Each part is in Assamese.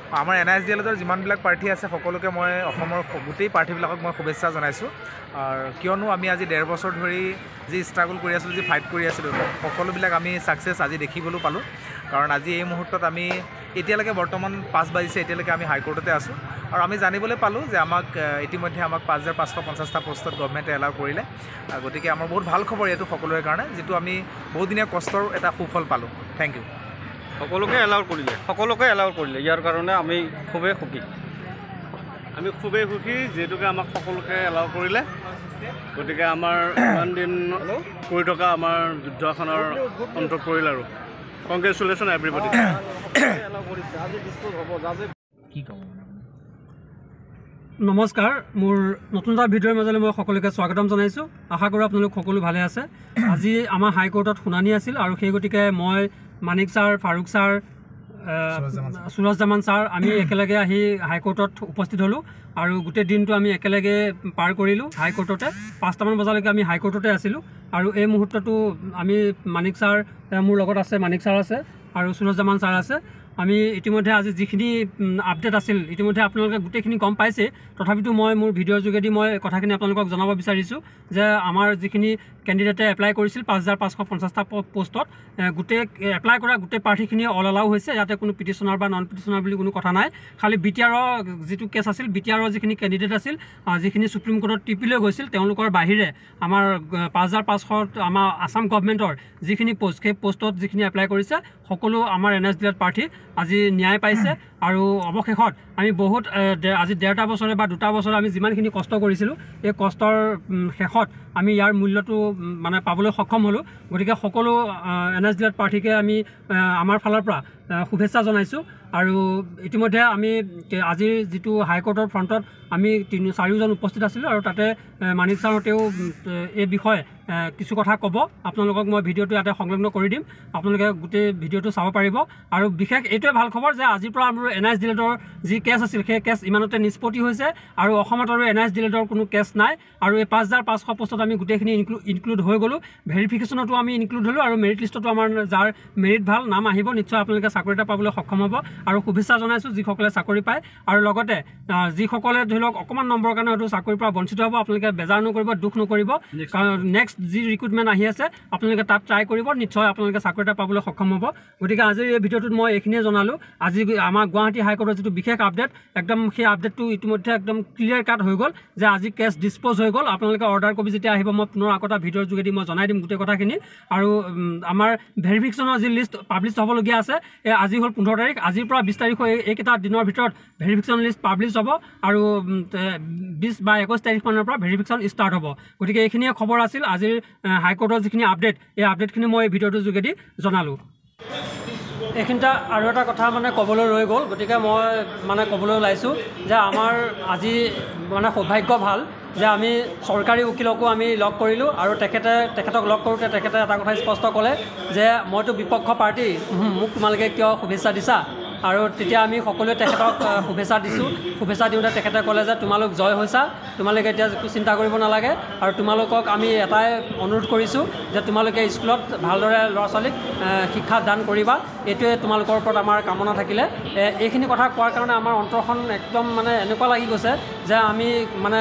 আমাৰ NISDLৰ যিমানবিলাক প্ৰাৰ্থী আছে সকলোকে মই অসমৰ গোটেই প্ৰাৰ্থীবিলাকক মই শুভেচ্ছা জনাইছোঁ। কিয়নো আমি আজি 1.5 বছৰ ধৰি যি ষ্ট্ৰাগল কৰি আছিলোঁ, যি ফাইট কৰি আছিলোঁ, সকলোবিলাক আমি ছাকচেছ আজি দেখিবলৈ পালোঁ। কাৰণ আজি এই মুহূৰ্তত আমি এতিয়ালৈকে বৰ্তমান 5 বাজিছে, এতিয়ালৈকে আমি হাইকোৰ্টতে আছোঁ। আৰু আমি জানিবলৈ পালোঁ যে ইতিমধ্যে আমাক 5550টা পোষ্টত গভৰ্ণমেণ্টে এলাউ কৰিলে। গতিকে আমাৰ বহুত ভাল খবৰ এইটো সকলোৰে কাৰণে, যিটো আমি বহুদিনীয়া কষ্টৰ এটা সুফল পালোঁ। Thank U. সকলোকে এলাউ কৰিলে ইয়াৰ কাৰণে আমি খুবেই সুখী। যিহেতুকে আমাক সকলোকে এলাউ কৰিলে। গতিকে আমাৰ ইমান দিন কৰি থকা আমাৰ যুদ্ধখনৰ অন্ত পৰিল আৰু কংগ্ৰেচুলেশ্যন এভৰিবডি। নমস্কাৰ, মোৰ নতুন এটা ভিডিঅ'ৰ মাজলৈ মই সকলোকে স্বাগতম জনাইছোঁ। আশা কৰোঁ আপোনালোক সকলো ভালে আছে। আজি আমাৰ হাইকোৰ্টত শুনানি আছিল আৰু সেই গতিকে মই Manik sir, Faruk sir, Suraj sir আমি একেলগে আহি হাইকোৰ্টত উপস্থিত হ'লোঁ আৰু গোটেই দিনটো আমি একেলগে পাৰ কৰিলোঁ হাইকোৰ্টতে। 5টামান বজালৈকে আমি হাইকোৰ্টতে আছিলোঁ আৰু এই মুহূৰ্ততো আমি মানিক ছাৰ মোৰ লগত আছে, মানিক ছাৰ আছে আৰু সুৰজ ছাৰ আছে। আমি ইতিমধ্যে আজি যিখিনি আপডেট আছিল ইতিমধ্যে আপোনালোকে গোটেইখিনি গম পাইছে। তথাপিতো মই মোৰ ভিডিঅ'ৰ যোগেদি মই কথাখিনি আপোনালোকক জনাব বিচাৰিছোঁ যে আমাৰ যিখিনি কেণ্ডিডেটে এপ্লাই কৰিছিল 5550টা পোষ্টত, গোটেই এপ্লাই কৰা গোটেই প্ৰাৰ্থীখিনিয়ে অল এলাউ হৈছে। ইয়াতে কোনো পিটিশ্যনাৰ বা নন পিটিশ্যনাৰ বুলি কোনো কথা নাই। খালি BTR যিটো কেছ আছিল, BTR যিখিনি কেণ্ডিডেট আছিল, যিখিনি সুপ্ৰিম কোৰ্টত টিপিলৈ গৈছিল, তেওঁলোকৰ বাহিৰে আমাৰ 5500 আমাৰ আসাম গভৰ্ণমেণ্টৰ যিখিনি পোষ্ট, সেই পোষ্টত যিখিনি এপ্লাই কৰিছে সকলো আমাৰ NSDL প্ৰাৰ্থী আজি ন্যায় পাইছে। আৰু অৱশেষত আমি বহুত আজি 1.5টা বছৰে বা 2টা বছৰে আমি যিমানখিনি কষ্ট কৰিছিলোঁ, এই কষ্টৰ শেষত আমি ইয়াৰ মূল্যটো মানে পাবলৈ সক্ষম হ'লোঁ। গতিকে সকলো NSDL প্ৰাৰ্থীকে আমি আমাৰ ফালৰ পৰা শুভেচ্ছা জনাইছোঁ। আৰু ইতিমধ্যে আমি আজিৰ যিটো হাইকোৰ্টৰ ফ্ৰণ্টত আমি 4জন উপস্থিত আছিলোঁ আৰু তাতে মানিক ছাৰহঁতেও এই বিষয়ে কিছু কথা ক'ব। আপোনালোকক মই ভিডিঅ'টো ইয়াতে সংলগ্ন কৰি দিম, আপোনালোকে গোটেই ভিডিঅ'টো চাব পাৰিব। আৰু বিশেষ এইটোৱে ভাল খবৰ যে আজিৰ পৰা আমাৰ NISDLৰ যি কেছ আছিল সেই কেছ ইমানতে নিষ্পত্তি হৈছে আৰু অসমত আৰু NISDLৰ কোনো কেছ নাই। আৰু এই 5500 পোষ্টত আমি গোটেইখিনি ইনক্লুড হৈ গ'লোঁ। ভেৰিফিকেশ্যনতো আমি ইনক্লুড হ'লোঁ আৰু মেৰিট লিষ্টতো আমাৰ যাৰ মেৰিট ভাল নাম আহিব, নিশ্চয় আপোনালোকে চাকৰি এটা পাবলৈ সক্ষম হ'ব। আৰু শুভেচ্ছা জনাইছোঁ যিসকলে চাকৰি পায়। আৰু লগতে যিসকলে ধৰি লওক অকণমান নম্বৰৰ কাৰণে হয়তো চাকৰিৰ পৰা বঞ্চিত হ'ব, আপোনালোকে বেজাৰ নকৰিব, দুখ নকৰিব। কাৰণ নেক্সট যি ৰিক্ৰুটমেণ্ট আহি আছে আপোনালোকে তাত ট্ৰাই কৰিব, নিশ্চয় আপোনালোকে চাকৰি এটা পাবলৈ সক্ষম হ'ব। গতিকে আজিৰ এই ভিডিঅ'টোত মই এইখিনিয়ে জনালোঁ। আজি আমাৰ গুৱাহাটী হাইকোৰ্টৰ যিটো বিশেষ আপডেট, একদম সেই আপডেটটো ইতিমধ্যে একদম ক্লিয়াৰ কাট হৈ গ'ল যে আজি কেছ ডিছপ'জ হৈ গ'ল। আপোনালোকে অৰ্ডাৰ কপি যেতিয়া আহিব মই পুনৰ আকৌ এটা ভিডিঅ'ৰ যোগেদি মই জনাই দিম গোটেই কথাখিনি। আৰু আমাৰ ভেৰিফিকেশ্যনৰ যি লিষ্ট পাব্লিছ হ'বলগীয়া আছে, আজি হ'ল 15 তাৰিখ। আজিৰ পৰা 20 তাৰিখ এইকেইটা দিনৰ ভিতৰত ভেৰিফিকেশ্যন লিষ্ট পাব্লিছ হ'ব আৰু 20 বা 21 তাৰিখমানৰ পৰা ভেৰিফিকেশ্যন ষ্টাৰ্ট হ'ব। গতিকে এইখিনিয়ে খবৰ আছিল আজিৰ হাইকোৰ্টৰ যিখিনি আপডেট, এই আপডেটখিনি মই ভিডিঅ'টোৰ যোগেদি জনালোঁ। এইখিনিতে আৰু এটা কথা মানে ক'বলৈ ৰৈ গ'ল, গতিকে মই মানে ক'বলৈ ওলাইছোঁ যে আমাৰ আজি মানে সৌভাগ্য ভাল যে আমি চৰকাৰী উকিলকো আমি লগ কৰিলোঁ আৰু তেখেতক লগ কৰোঁতে তেখেতে এটা কথা স্পষ্ট ক'লে যে মইতো বিপক্ষ পাৰ্টি, মোক তোমালোকে কিয় শুভেচ্ছা দিছা। আৰু তেতিয়া আমি সকলোৱে তেখেতক শুভেচ্ছা দিছোঁ। শুভেচ্ছা দিওঁতে তেখেতে ক'লে যে তোমালোক জয় হৈছা, তোমালোকে এতিয়া একো চিন্তা কৰিব নালাগে। আৰু তোমালোকক আমি এটাই অনুৰোধ কৰিছোঁ যে তোমালোকে স্কুলত ভালদৰে ল'ৰা ছোৱালীক শিক্ষা দান কৰিবা, এইটোৱে তোমালোকৰ ওপৰত আমাৰ কামনা থাকিলে। এইখিনি কথা কোৱাৰ কাৰণে আমাৰ অন্তৰখন একদম মানে এনেকুৱা লাগি গৈছে যে আমি মানে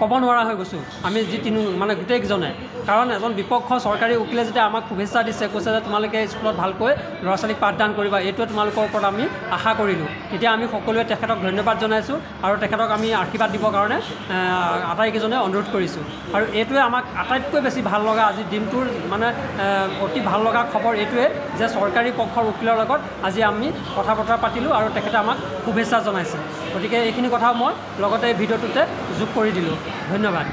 ক'ব নোৱাৰা হৈ গৈছোঁ, আমি যি মানে গোটেইকেইজনে। কাৰণ এজন বিপক্ষ চৰকাৰী উকিলে যেতিয়া আমাক শুভেচ্ছা দিছে, কৈছে যে তোমালোকে স্কুলত ভালকৈ ল'ৰা ছোৱালীক পাঠদান কৰিবা, এইটোৱে তোমালোকৰ ওপৰত আমি আশা কৰিলোঁ। তেতিয়া আমি সকলোৱে তেখেতক ধন্যবাদ জনাইছোঁ আৰু তেখেতক আমি আশীৰ্বাদ দিবৰ কাৰণে আটাইকেইজনে অনুৰোধ কৰিছোঁ। আৰু এইটোৱে আমাক আটাইতকৈ বেছি ভাল লগা আজিৰ দিনটোৰ মানে অতি ভাল লগা খবৰ এইটোৱে যে চৰকাৰী পক্ষৰ উকিলৰ লগত আজি আমি কথা বতৰা পাতিলোঁ আৰু তেখেতে আমাক শুভেচ্ছা জনাইছে। গতিকে এইখিনি কথা মই লগতে ভিডিঅ'টোতে যোগ কৰি দিলোঁ। ধন্যবাদ।